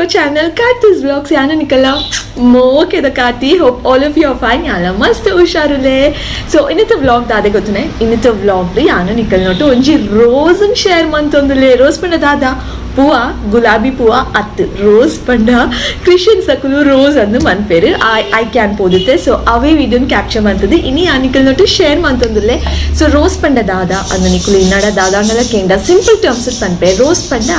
your channel Karthi's Vlogs. Yana Nikala Moke the Karthi. Hope all of you are fine. Yala mast usharule. So in the vlog dade gotune. In the vlog Yana Nikala to onji rose and share mantondule rose panda dada. Pua gulabi pua at rose panda Christian sakulu rose and the man pere I can podite so away we didn't capture mantadi ini anikal not to share mantandule so rose panda dada and nikulu inada dada nala kenda simple terms pan pe rose panda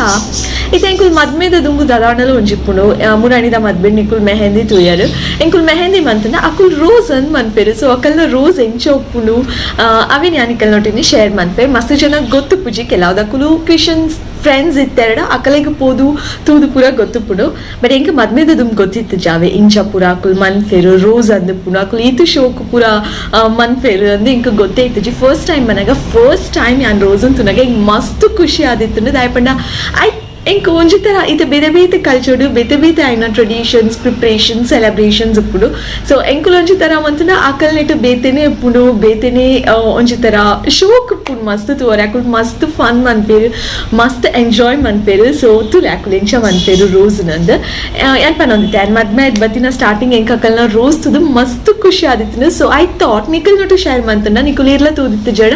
ite enkul madme da dungu dada nala unjipuno munani da madbe nikul mehendi tuyaru enkul mehendi mantana akul rose and man pere so akal rose enchopunu avi anikal not ini share man pe mastu jana gottu puji kelada kulu Christians friends ಇತ್ತೆರಡ ಅಕಲೆಗೆ ಪೋದು ತೂದು ಪೂರ ಗೊತ್ತು ಪುಡು but ಎಂಕ ಮದ್ಮೆದ ದುಮ್ ಗೊತ್ತಿತ್ತು ಜಾವೆ ಇಂಚ ಪೂರ Akul Mann fair rose ಅಂದು ಪುನ ಅಕುಲ್ ಈತು ಶೋಕ್ ಪೂರ ಮನ್ ಫೇರು ಅಂದು ಇಂಕ ಗೊತ್ತೇ ಇತ್ತು ಜಿ ಫಸ್ಟ್ ಟೈಮ್ ಮನಗ ಫಸ್ಟ್ ಟೈಮ್ ಯಾನ್ ರೋಸ್ ಅಂತುನಗ ಇಂಕ ಮಸ್ತ್ ಖುಷಿ ಆದಿತ್ತು ದಾಯಪಂಡ ಐ ఇంక ಒಂಜಿತರ ಇದು ಬೇರೆ ಬೇರೆ ಕಲ್ಚರ್ ಬೇರೆ ಬೇರೆ ಐನ ಟ್ರೆಡಿಷನ್ಸ್ ಪ್ರಿಪರೇಷನ್ ಸೆಲೆಬ್ರೇಷನ್ಸ್ ಇಪ್ಪುಡು ಸೊ ಎಂಕುಲು ಒಂಜಿತರ ಮಂತನ ಆಕಲ್ ನೆಟ್ಟು ಬೇತೆನೆ ಇಪ್ಪುಡು ಬೇತೆನೆ ಒಂಜಿತರ ಶೋಕ್ ಇಪ್ಪುಡು ಮಸ್ತ್ ತೋರ ಆಕುಲ್ ಮಸ್ತ್ ಫನ್ ಮನ್ಪೇರು ಮಸ್ತ್ ಎಂಜಾಯ್ ಮನ್ಪೇರು ಸೊ ತುಲೆ ಆಕುಲ್ ಎಂಚ ಮನ್ಪೇರು ರೋಸ್ ನಂದು ಏನ್ ಪನ್ನೊಂದಿತ್ತೆ ಆ್ಯಂಡ್ ಮದ್ಮೆ ಬತ್ತಿನ ಸ್ಟಾರ್ಟಿಂಗ್ ಎಂಕ ಅಕಲ್ನ ರೋಸ್ ತುದು ಮಸ್ತ್ ಖುಷಿ ಆದಿತ್ತು ಸೊ ಐ ಥಾಟ್ ನಿಕಲ್ ನೋಟು ಶೇರ್ ಮಂತನ ನಿಕುಲ್ ಇರ್ಲ ತೋದಿತ್ತು ಜಡ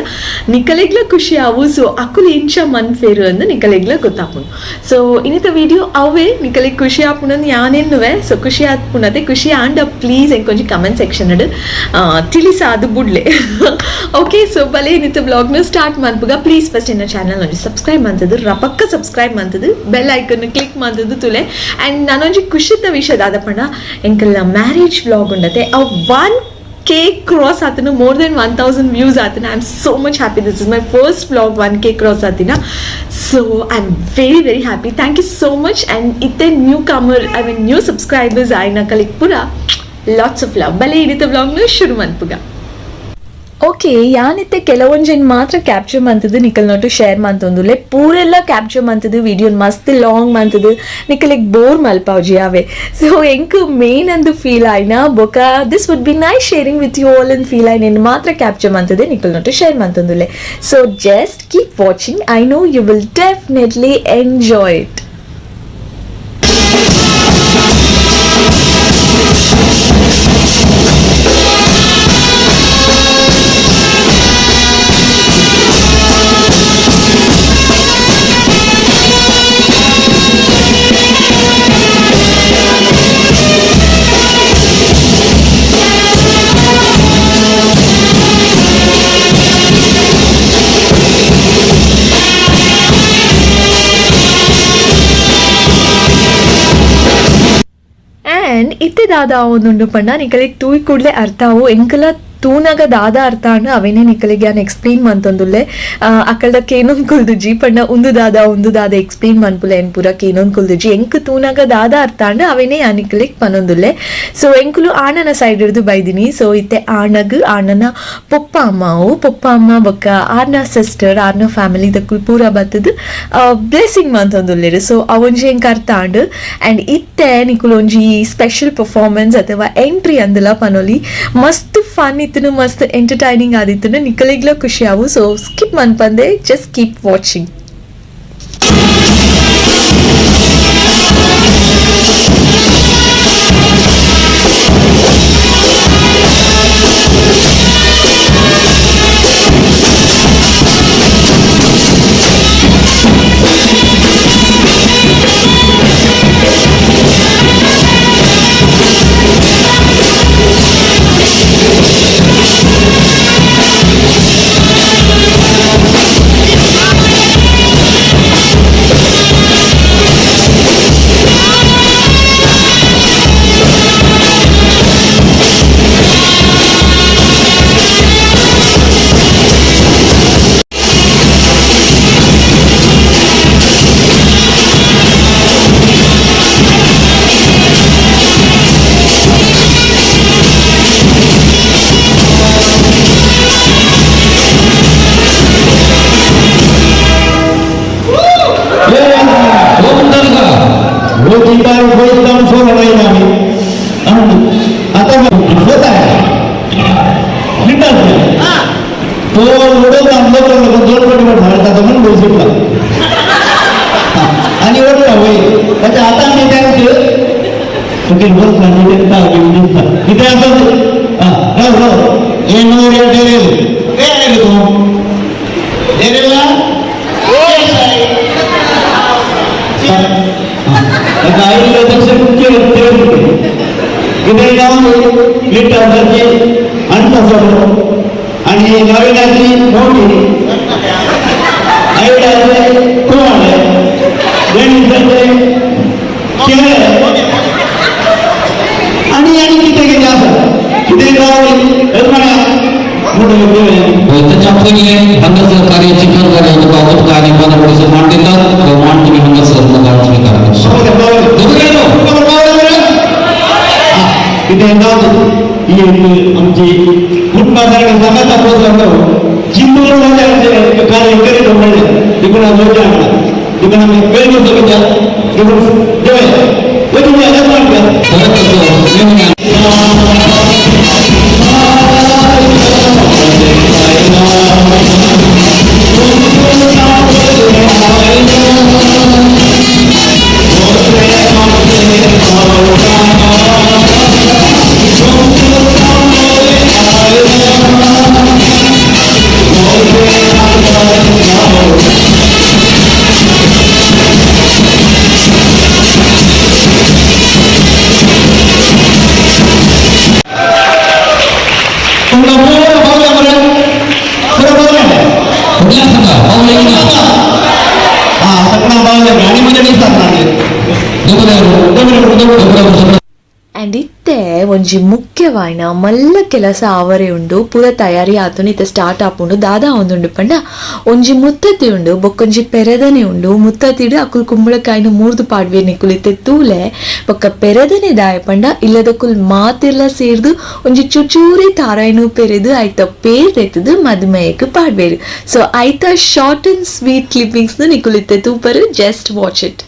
ನಿಕಲೆಗ್ಲ ಖುಷಿ ಆವು ಸೊ ಅಕುಲ್ ಎಂಚ ಮನ್ಪೇರು ಅಂದು ನಿಕಲೆಗ್ಲ ಗೊತ್ತಾಪುನು ಸೊ ಇನ್ನಿತ ವಿಡಿಯೋ ಅವೇ ನಿಕಲಿ ಖುಷಿ ಆಪುನಂದು ಯಾನೇನುವೆ ಸೊ ಖುಷಿ ಆಪುನತೆ ಖುಷಿ ಆಂಡ್ ಪ್ಲೀಸ್ ಎಂಕೊಂಜಿ ಕಮೆಂಟ್ ಸೆಕ್ಷನ್ ಅಡು ತಿಳಿಸ ಅದು ಬುಡ್ಲೆ ಓಕೆ ಸೊ ಬಲೆ ಇನ್ನಿತ ವ್ಲಾಗ್ನ ಸ್ಟಾರ್ಟ್ ಮನ್ಪುಗ ಪ್ಲೀಸ್ ಫಸ್ಟ್ ಇನ್ನ ಚಾನಲ್ ಒಂಜಿ ಸಬ್ಸ್ಕ್ರೈಬ್ ಮಂತದ್ದು ರಪಕ್ಕ ಸಬ್ಸ್ಕ್ರೈಬ್ ಮಂತದ್ದು ಬೆಲ್ ಐಕನ್ ಕ್ಲಿಕ್ ಮಂತದ್ದು ತುಲೆ ಆ್ಯಂಡ್ ನಾನೊಂಜಿ ಖುಷಿತ ವಿಷಯದ ಆದಪ್ಪಣ ಎಂಕಲ್ಲ ಮ್ಯಾರೇಜ್ ವ್ಲಾಗ್ ಉಂಡತೆ ಅವ್ 1K cross atina more than 1000 views atina. I'm so much happy. This is my first vlog 1K cross atina. So I'm very very happy. Thank you so much. And ite newcomer, I mean new subscribers aina kalik pura lots of love. Bale idita vlog nu shuru manpuga. Okay ಯಾನಿತ್ತೆ ಕೆಲವೊಂಜನ್ ಮಾತ್ರ capture ಮಂತದ್ದು ನಿಕಲ್ ನೋಟು share ಮಂತೊಂದುಲೆ ಪೂರೆಲ್ಲ capture ಮಂತದ್ದು video ಮಸ್ತ್ ಲಾಂಗ್ ಮಂತದ್ದು ನಿಕಲಿಗೆ ಬೋರ್ ಮಲ್ಪಾವ್ಜಿ ಯಾವೆ ಸೊ ಎಂಕ್ ಮೇನ್ ಅಂದು ಫೀಲ್ ಆಯ್ನ ಬೊಕ this would be nice sharing with you all ಅಂದ್ ಫೀಲ್ ಆಯ್ನ ಮಾತ್ರ ಕ್ಯಾಪ್ಚರ್ ಮಂತದೆ ನಿಕಲ್ ನೋಟು ಶೇರ್ ಮಂತೊಂದುಲೆ so just keep watching I know you will definitely enjoy it and ಇತ್ತೆ ದಾದ ಒಂದುಂಡು ಪಂಡ ನಿಕಲಿಗೆ ತೂಯಿ ಕೂಡಲೇ ಅರ್ಥವು ಎಂಕಲ ತೂನಾಗ ದಾದ ಅರ್ಥ ಅಣ್ಣ ಅವೇನೇ ನಿಕಲಿಗೆ ನಾನು ಎಕ್ಸ್ಪ್ಲೇನ್ ಮಂತೊಂದುಲ್ಲೆ ಅಕ್ಕಲ್ದ ಕೇನೊಂದು ಕುಲ್ದುಜಿ ಪಂಡ ಒಂದು ದಾದ ಎಕ್ಸ್ಪ್ಲೇನ್ ಮನ್ಪುಲೆ ಎನ್ ಪೂರ ಕೇನೊಂದು ಕುಲ್ದುಜಿ ಎಂಕ್ ತೂನಾಗ ದಾದ ಅರ್ಥ ಅಣ್ಣ ಅವೇನೇ ಆ ನಿಕಲಿಗೆ ಪನೊಂದುಲ್ಲೆ ಸೊ ಎಂಕುಲು ಆಣನ ಸೈಡ್ ಹಿಡಿದು ಬೈದಿನಿ ಸೊ ಇತ್ತೆ ಆಣಗ್ ಆಣನ ಪೊಪ್ಪ ಅಮ್ಮ ಬೊಕ್ಕ ಆರ್ನ ಸಿಸ್ಟರ್ ಆರ್ನ ಫ್ಯಾಮಿಲಿ ದಕ್ಕುಲ್ ಪೂರ ಬತ್ತದು ಬ್ಲೆಸ್ಸಿಂಗ್ ಮಂತೊಂದುಲ್ಲೆರು ಸೊ ಅವೊಂಜಿ ಎಂಕ್ ಅರ್ಥ ಆಂಡ್ ಆ್ಯಂಡ್ ಇತ್ತೆ ನಿಕುಲು ಒಂಜಿ ಸ್ಪೆಷಲ್ ಪರ್ಫಾರ್ಮೆನ್ಸ್ ಅಥವಾ ಎಂಟ್ರಿ ಅಂದಲ ಪನೊಲಿ ಮಸ್ತ್ ಫನ್ ಇತ್ತು ಮಸ್ತ್ ಎಂಟರ್ಟೈನಿಂಗ್ ಆದಿತ್ತು ನಿಕಲಿಗ್ಲ ಖುಷಿ ಆವು ಸೊ ಸ್ಕಿಪ್ ಮನ್ಪಂದೆ ಜಸ್ಟ್ ಕೀಪ್ ವಾಚಿಂಗ್ आणि आता मी mungkin bos nanti kita bisa. Kita apa? Raw. Ini nomor yang dari itu. Dari lah. आता आई लक्षात किती जाऊन लीट असायची अंत आणि नवीनाची मोठी आईला कोण गणिताचे केले आणि किती किती असं किती जाऊन त्याच्यामध्ये हंग सहकार्याची करणारे बाबत कार्य बनवण्याचं मांडतात भगवान तुम्ही हंग सहकार्य आमची कुटुंबासारखे समाजा पोहोचलो चिंबूर कार्य करीत तिकडून तिकडून आम्ही वेळ అండ్ ఇట్టే ಒಂಜಿ ಮುಖ್ಯವಾಯಿನ ಮಲ್ಲ ಕೆಲಸ ಆವರೆ ಉಂಡು ಪೂರ ತಯಾರಿ ಆತುನಿ ಇತ್ತೆ ಸ್ಟಾರ್ಟ್ ಆಪುಂಡು ದಾದಾ ಒಂದುಂಡು ಪಂಡ ಒಂಜಿ ಮುತ್ತತಿ ಉಂಡು ಬೊಕ್ಕೊಂಜಿ ಪೆರದನೆ ಉಂಡು ಮುತ್ತತಿಡು ಅಕುಲ್ ಕುಂಬಳಕಾಯಿನ ಮೂರ್ದು ಪಾಡ್ವೆ ನಿಕುಲಿತ್ತೆ ತೂಲೆ ಬೊಕ್ಕ ಪೆರದನೆ ದಾಯ ಪಂಡ ಇಲ್ಲದಕುಲ್ ಮಾತಿರ್ಲ ಸೇರ್ದು ಒಂಜಿ ಚುಚೂರಿ ತಾರಾಯಿನು ಪೆರೆದು ಐತ ಪೇರ್ ತೆತ್ತದು ಮದುಮೆಯಕ್ಕೆ ಪಾಡ್ವೇರು ಸೊ ಐತ ಶಾರ್ಟ್ ಅಂಡ್ ಸ್ವೀಟ್ ಕ್ಲಿಪ್ಪಿಂಗ್ಸ್ ನಿಕುಲಿತ್ತೆ ತೂಪರು ಜಸ್ಟ್ ವಾಚ್ ಇಟ್.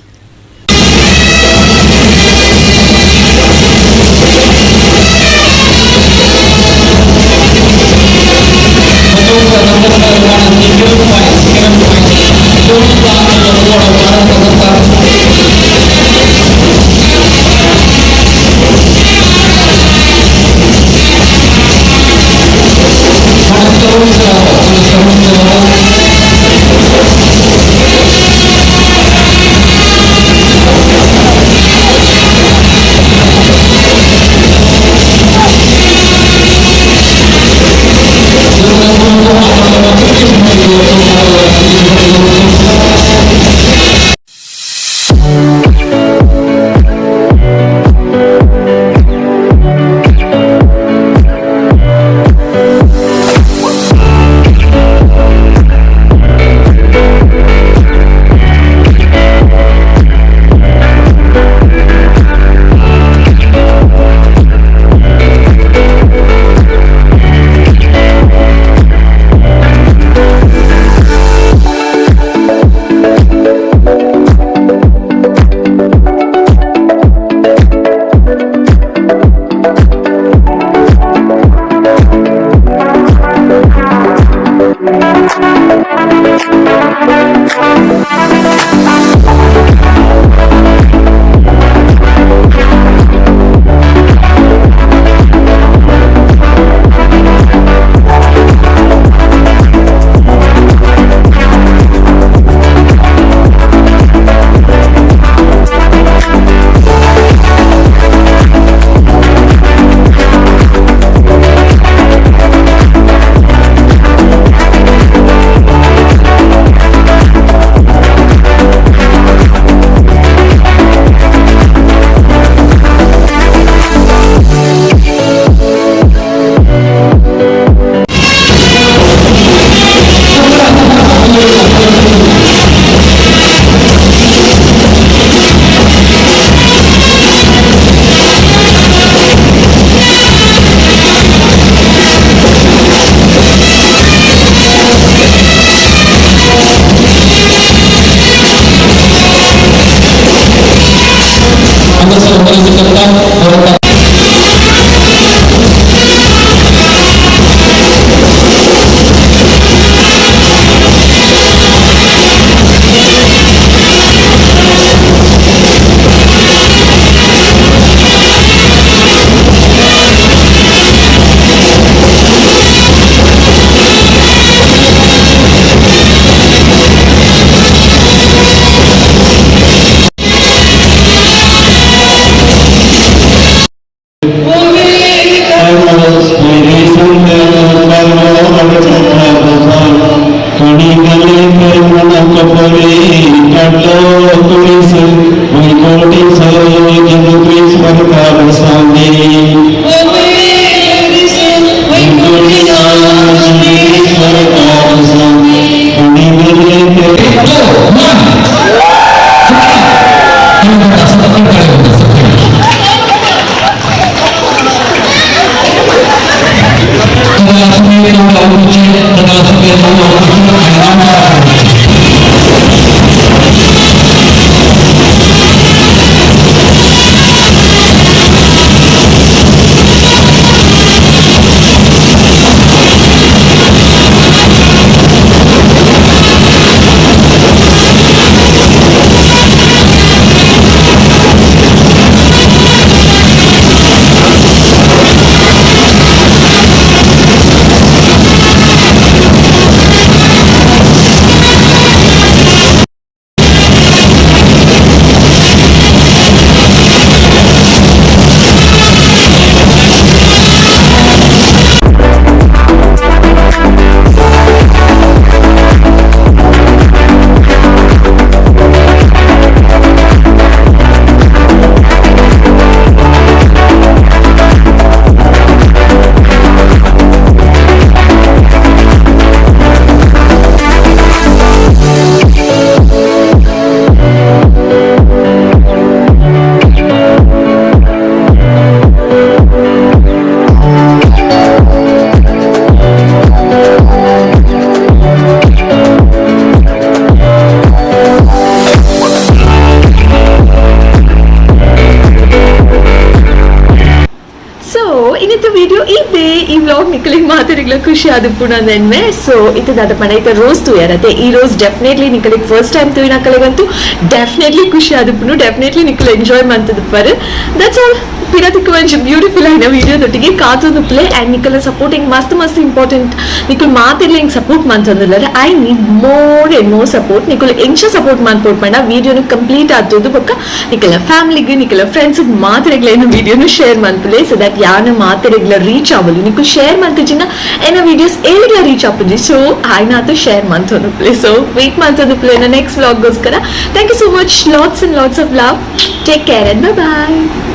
video ಇದೆ ಈ ವ್ಲಾಗ್ ನಿಕಲಿಗೆ ಮಾತಾಡಿಗ್ಲ ಖುಷಿ ಆದ ಪುನಂದೆನ್ವೆ ಸೊ ಇದು ದಾದ ಪಣೈತ ರೋಸ್ ತುಯಾರತೆ ಈ ರೋಸ್ ಡೆಫಿನೆಟ್ಲಿ ನಿಕಲಿಗೆ ಫಸ್ಟ್ ಟೈಮ್ ತುಯಿನ ಕಲೆಗಂತೂ ಡೆಫಿನೆಟ್ಲಿ ಖುಷಿ ಆದ ಪುನು ಡೆಫಿನೆಟ್ಲಿ ನಿಕಲ್ ಎಂಜಾಯ್ ಮಾಡ್ತದ ಪರ್ ದಟ್ಸ್ ಆಲ್ ಪಿರತಿಕ್ ಒಂಜಿ ಬ್ಯೂಟಿಫುಲ್ ಆಯ್ನ ವಿಡಿಯೋದೊಟ್ಟಿಗೆ ಕಾತೊಂದು ಪ್ಲೇ ಆ್ಯಂಡ್ ನಿಕಲ್ ಸಪೋರ್ಟಿಂಗ್ ಮಸ್ತ್ ಮಸ್ತ್ ಇಂಪಾರ್ಟೆಂಟ್ ನಿಕಲ್ ಮಾತಿರ್ಲಿ ಹಿಂಗೆ ಸಪೋರ್ಟ್ ಮಾಡ್ತಂದಿಲ್ಲ I need more and more support ನಿಕಲ್ ಎಂಚ ಸಪೋರ್ಟ್ ಮಾಡ್ಕೊಟ್ ಪಂಡ ವಿಡಿಯೋನು ಕಂಪ್ಲೀಟ್ ಆಗ್ತದ್ದು ಬೊಕ್ಕ ನಿಕಲ ಫ್ಯಾಮಿಲಿಗೆ ನಿಕಲ ಫ್ರೆಂಡ್ಸಿಗೆ ಮಾತಿರಗ್ಲೇನು ವಿಡಿಯೋನು ಶೇರ್ ಮಾಡ್ತಲೇ ಸೊ ದಟ್ ಯಾನ ಮಾತಿರಗ್ಲ ರೀಚ್ ಆಗಲು ನಿಕಲ್ ಶೇರ್ ಮಾಡ್ತಿಜಿನ ಏನ ವಿಡಿಯೋಸ್ ಏರಿಗ್ಲ ರೀಚ್ ಆಗ್ತದೆ ಸೊ ಆಯ್ನಾತು ಶೇರ್ ಮಾಡ್ತೋದು ಪ್ಲೇ ಸೊ ವೇಟ್ ಮಾಡ್ತೋದು ಪ್ಲೇ ನೆಕ್ಸ್ಟ್ ವ್ಲಾಗ್ಗೋಸ್ಕರ thank you so much lots and lots of love take care and bye bye